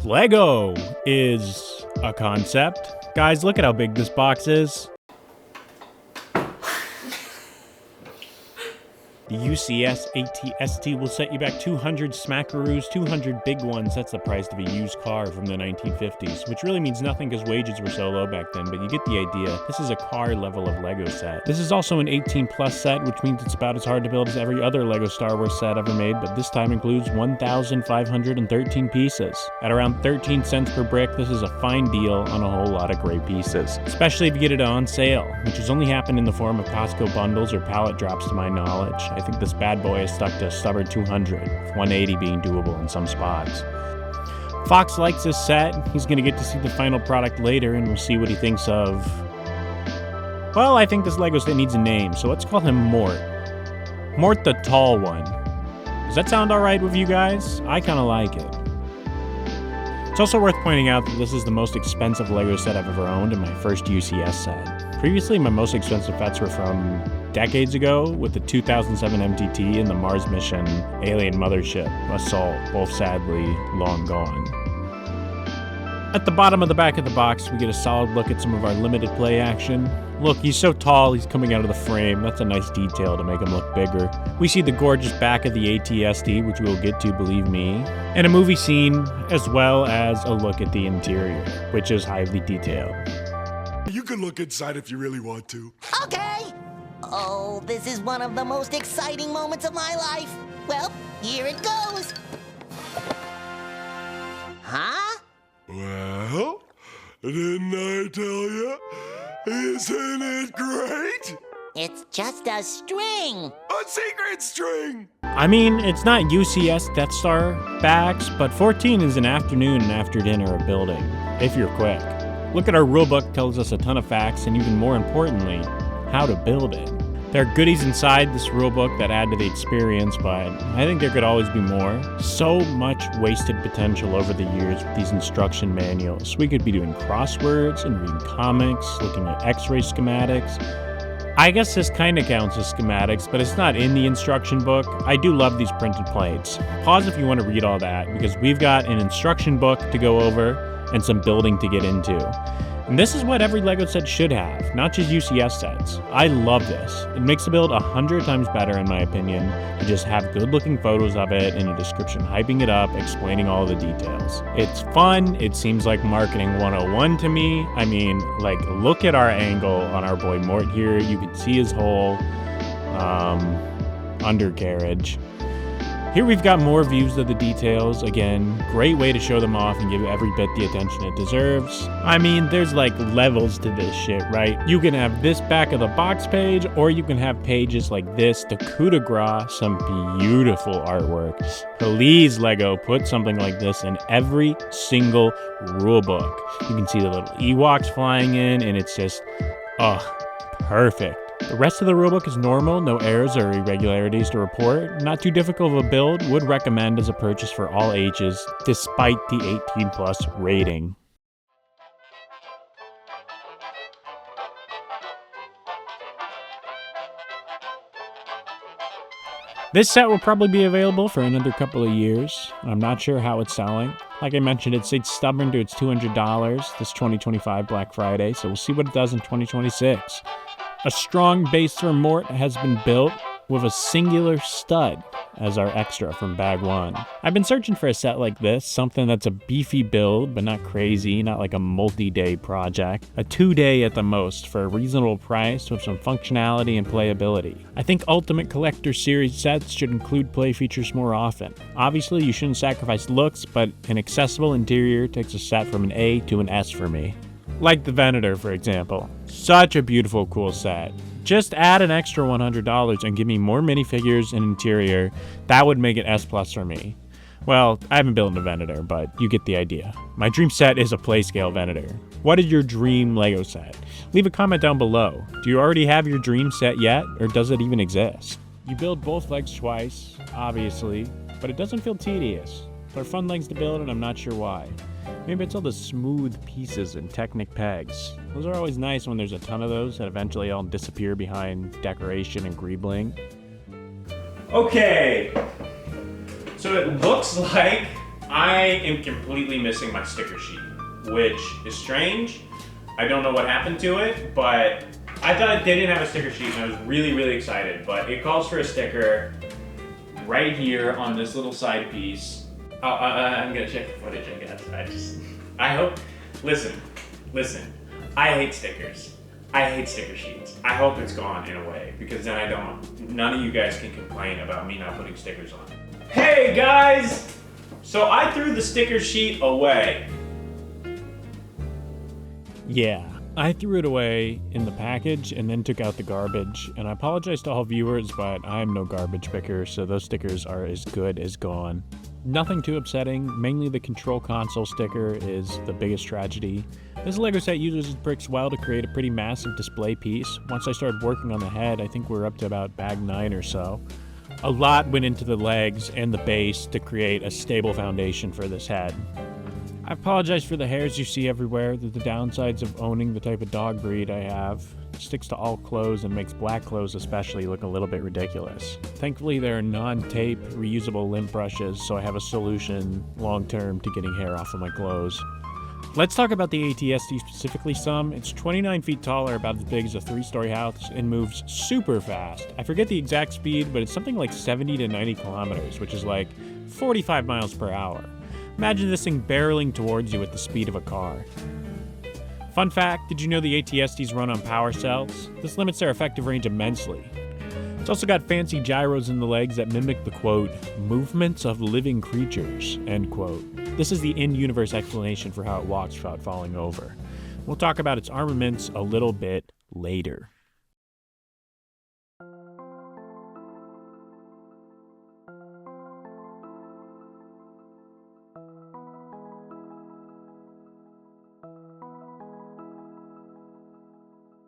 Lego is a concept. Guys, look at how big this box is. The UCS ATST will set you back 200 smackaroos, 200 big ones. That's the price of a used car from the 1950s, which really means nothing because wages were so low back then, but you get the idea. This is a car level of Lego set. This is also an 18 plus set, which means it's about as hard to build as every other Lego Star Wars set ever made, but this time includes 1,513 pieces. At around 13 cents per brick, this is a fine deal on a whole lot of great pieces, especially if you get it on sale, which has only happened in the form of Costco bundles or pallet drops to my knowledge. I think this bad boy is stuck to a stubborn 200, 180 being doable in some spots. Fox likes this set. He's going to get to see the final product later, and we'll see what he thinks of... Well, I think this Lego set needs a name, so let's call him Mort. Mort the Tall One. Does that sound alright with you guys? I kind of like it. It's also worth pointing out that this is the most expensive Lego set I've ever owned and my first UCS set. Previously, my most expensive sets were from decades ago with the 2007 MTT and the Mars mission alien mothership Assault, both sadly long gone. At the bottom of the back of the box, we get a solid look at some of our limited play action. Look, he's so tall, he's coming out of the frame. That's a nice detail to make him look bigger. We see the gorgeous back of the ATSD, which we'll get to, believe me, and a movie scene, as well as a look at the interior, which is highly detailed. You can look inside if you really want to. Okay. Oh, this is one of the most exciting moments of my life. Well, here it goes. Huh? Well, didn't I tell you? Isn't it great? It's just a string. A secret string! I mean, it's not UCS Death Star backs, but 14 is an afternoon and after dinner of building, if you're quick. Look at our rulebook, tells us a ton of facts, and even more importantly, how to build it. There are goodies inside this rulebook that add to the experience, but I think there could always be more. So much wasted potential over the years with these instruction manuals. We could be doing crosswords and reading comics, looking at x-ray schematics. I guess this kind of counts as schematics, but it's not in the instruction book. I do love these printed plates. Pause if you want to read all that, because we've got an instruction book to go over and some building to get into. And this is what every Lego set should have, not just UCS sets. I love this. It makes the build 100 times better in my opinion, to just have good looking photos of it and a description hyping it up, explaining all the details. It's fun, it seems like marketing 101 to me. I mean, like, look at our angle on our boy Mort here. You can see his whole undercarriage. Here we've got more views of the details. Again, great way to show them off and give every bit the attention it deserves. I mean, there's like levels to this shit, right? You can have this back of the box page, or you can have pages like this to coup de grace some beautiful artwork. Please, Lego, put something like this in every single rulebook. You can see the little Ewoks flying in, and it's just, perfect. The rest of the rulebook is normal, no errors or irregularities to report. Not too difficult of a build, would recommend as a purchase for all ages, despite the 18 plus rating. This set will probably be available for another couple of years. I'm not sure how it's selling. Like I mentioned, it stayed stubborn to its $200 this 2025 Black Friday, so we'll see what it does in 2026. A strong base for Mort has been built with a singular stud as our extra from bag one. I've been searching for a set like this, something that's a beefy build, but not crazy, not like a multi-day project. A 2-day at the most for a reasonable price with some functionality and playability. I think Ultimate Collector Series sets should include play features more often. Obviously, you shouldn't sacrifice looks, but an accessible interior takes a set from an A to an S for me. Like the Venator, for example. Such a beautiful, cool set. Just add an extra $100 and give me more minifigures and interior. That would make it S+ for me. Well, I haven't built a Venator, but you get the idea. My dream set is a Playscale Venator. What is your dream Lego set? Leave a comment down below. Do you already have your dream set yet, or does it even exist? You build both legs twice, obviously, but it doesn't feel tedious. They're fun legs to build, and I'm not sure why. Maybe it's all the smooth pieces and Technic pegs. Those are always nice when there's a ton of those that eventually all disappear behind decoration and greebling. Okay, so it looks like I am completely missing my sticker sheet, which is strange. I don't know what happened to it, but I thought they didn't have a sticker sheet and I was really, really excited. But it calls for a sticker right here on this little side piece. Oh, I'm gonna check the footage, I guess. I hope, listen. I hate stickers. I hate sticker sheets. I hope it's gone in a way, because then none of you guys can complain about me not putting stickers on. Hey guys! So I threw the sticker sheet away. Yeah, I threw it away in the package and then took out the garbage. And I apologize to all viewers, but I'm no garbage picker, so those stickers are as good as gone. Nothing too upsetting, mainly the control console sticker is the biggest tragedy. This LEGO set uses bricks well to create a pretty massive display piece. Once I started working on the head, I think we're up to about bag 9 or so. A lot went into the legs and the base to create a stable foundation for this head. I apologize for the hairs you see everywhere. They're the downsides of owning the type of dog breed I have. It sticks to all clothes and makes black clothes especially look a little bit ridiculous. Thankfully, there are non-tape, reusable lint brushes, so I have a solution long-term to getting hair off of my clothes. Let's talk about the AT-ST specifically some. It's 29 feet tall, or about as big as a 3-story house, and moves super fast. I forget the exact speed, but it's something like 70 to 90 kilometers, which is like 45 miles per hour. Imagine this thing barreling towards you at the speed of a car. Fun fact, did you know the AT-STs run on power cells? This limits their effective range immensely. It's also got fancy gyros in the legs that mimic the, quote, movements of living creatures, end quote. This is the in-universe explanation for how it walks without falling over. We'll talk about its armaments a little bit later.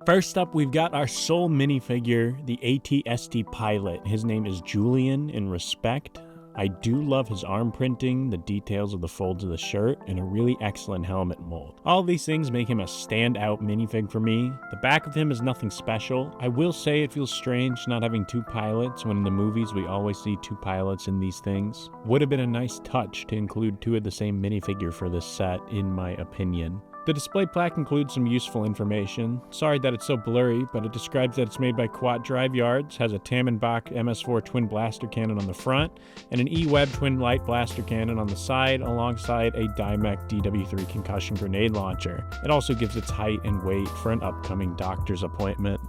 First up, we've got our sole minifigure, the AT-ST pilot. His name is Julian in Respect. I do love his arm printing, the details of the folds of the shirt, and a really excellent helmet mold. All these things make him a standout minifig for me. The back of him is nothing special. I will say it feels strange not having 2 pilots when in the movies we always see 2 pilots in these things. Would have been a nice touch to include 2 of the same minifigure for this set, in my opinion. The display plaque includes some useful information. Sorry that it's so blurry, but it describes that it's made by Quad Drive Yards, has a Tamenbach MS4 twin blaster cannon on the front, and an E-Web twin light blaster cannon on the side, alongside a Dimec DW3 concussion grenade launcher. It also gives its height and weight for an upcoming doctor's appointment.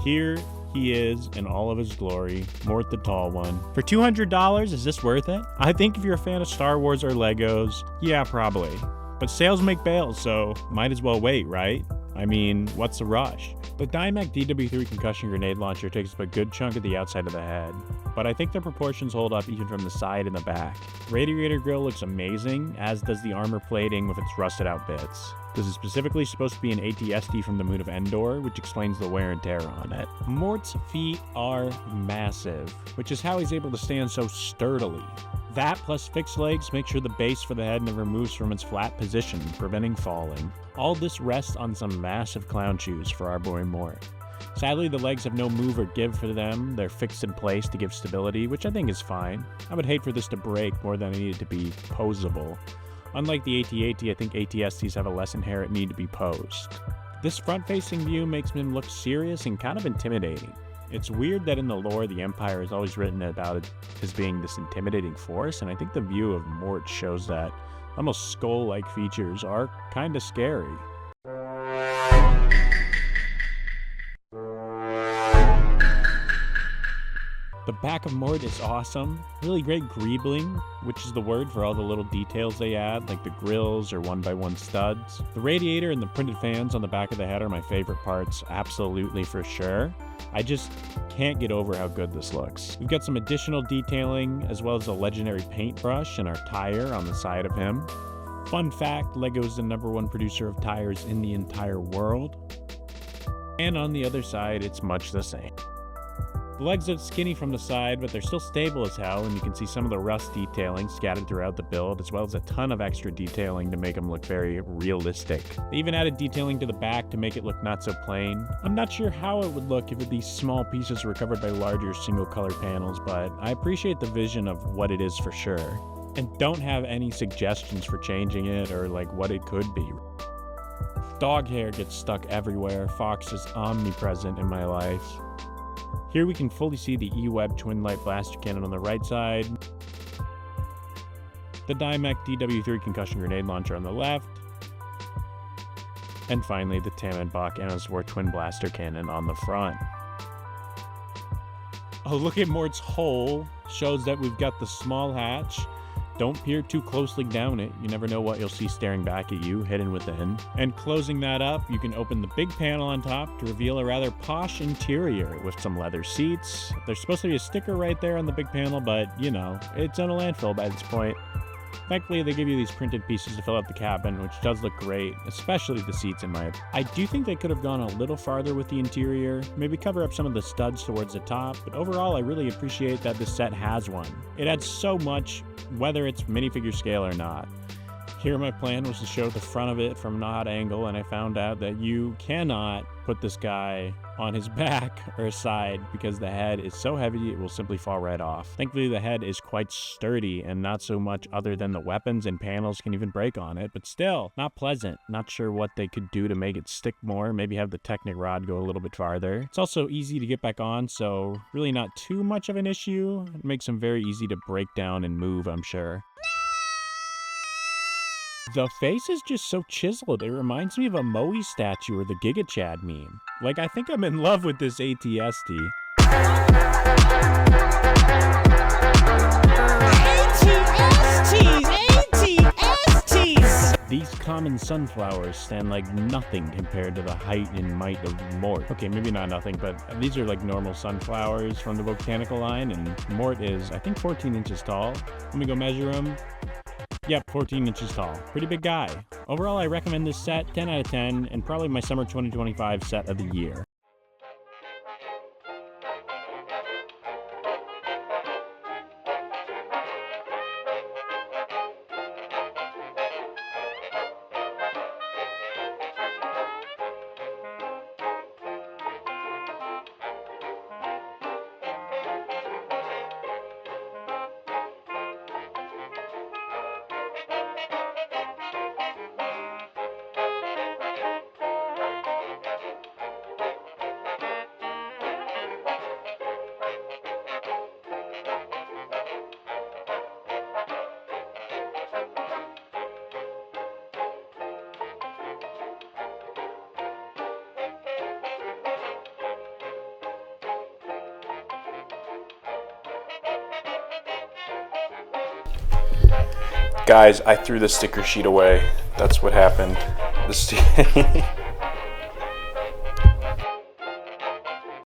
Here he is in all of his glory, Mort the Tall One. For $200, is this worth it? I think if you're a fan of Star Wars or Legos, yeah, probably. But sales make bails, so might as well wait, right? I mean, what's the rush? The Dimec DW3 concussion grenade launcher takes up a good chunk of the outside of the head, but I think the proportions hold up even from the side and the back. Radiator grille looks amazing, as does the armor plating with its rusted out bits. This is specifically supposed to be an AT-ST from the moon of Endor, which explains the wear and tear on it. Mort's feet are massive, which is how he's able to stand so sturdily. That plus fixed legs make sure the base for the head never moves from its flat position, preventing falling. All this rests on some massive clown shoes for our boy Mort. Sadly, the legs have no move or give for them. They're fixed in place to give stability, which I think is fine. I would hate for this to break more than I need it to be posable. Unlike the AT-AT, I think AT-STs have a less inherent need to be posed. This front-facing view makes him look serious and kind of intimidating. It's weird that in the lore, the Empire is always written about it as being this intimidating force, and I think the view of Mort shows that almost skull-like features are kind of scary. The back of Mort is awesome. Really great greebling, which is the word for all the little details they add, like the grills or 1x1 studs. The radiator and the printed fans on the back of the head are my favorite parts, absolutely for sure. I just can't get over how good this looks. We've got some additional detailing, as well as a legendary paintbrush and our tire on the side of him. Fun fact, LEGO is the #1 producer of tires in the entire world. And on the other side, it's much the same. The legs are skinny from the side, but they're still stable as hell, and you can see some of the rust detailing scattered throughout the build, as well as a ton of extra detailing to make them look very realistic. They even added detailing to the back to make it look not so plain. I'm not sure how it would look if these small pieces were covered by larger single color panels, but I appreciate the vision of what it is for sure. and don't have any suggestions for changing it or like what it could be. Dog hair gets stuck everywhere. Fox is omnipresent in my life. Here we can fully see the E-Web twin light blaster cannon on the right side, the Dymec DW3 concussion grenade launcher on the left, and finally the Tannenbach NS4 twin blaster cannon on the front. Oh, look at Mort's hole. Shows that we've got the small hatch. Don't peer too closely down it. You never know what you'll see staring back at you, hidden within. And closing that up, you can open the big panel on top to reveal a rather posh interior with some leather seats. There's supposed to be a sticker right there on the big panel, but, you know, it's in a landfill by this point. Thankfully, they give you these printed pieces to fill out the cabin, which does look great, especially the seats in my opinion. I do think they could have gone a little farther with the interior, maybe cover up some of the studs towards the top, but overall, I really appreciate that this set has one. It adds so much, whether it's minifigure scale or not. Here my plan was to show the front of it from an odd angle, and I found out that you cannot put this guy on his back or side because the head is so heavy it will simply fall right off. Thankfully the head is quite sturdy and not so much other than the weapons and panels can even break on it, but still not pleasant. Not sure what they could do to make it stick more, maybe have the Technic rod go a little bit farther. It's also easy to get back on, so really not too much of an issue. It makes them very easy to break down and move, I'm sure. The face is just so chiseled. It reminds me of a Moe statue or the Giga Chad meme. Like, I think I'm in love with this ATST. ATSTs! These common sunflowers stand like nothing compared to the height and might of Mort. Okay, maybe not nothing, but these are like normal sunflowers from the botanical line, and Mort is, I think, 14 inches tall. Let me go measure him. Yep, 14 inches tall. Pretty big guy. Overall, I recommend this set, 10 out of 10, and probably my summer 2025 set of the year. Guys, I threw the sticker sheet away. That's what happened.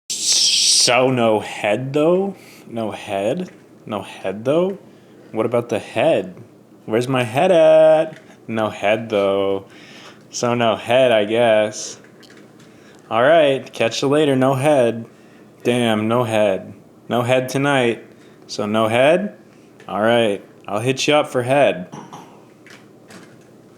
So no head though? No head? No head though? What about the head? Where's my head at? No head though. So no head, I guess. Alright, catch you later, no head. Damn, no head. No head tonight. So no head? Alright, I'll hit you up for head.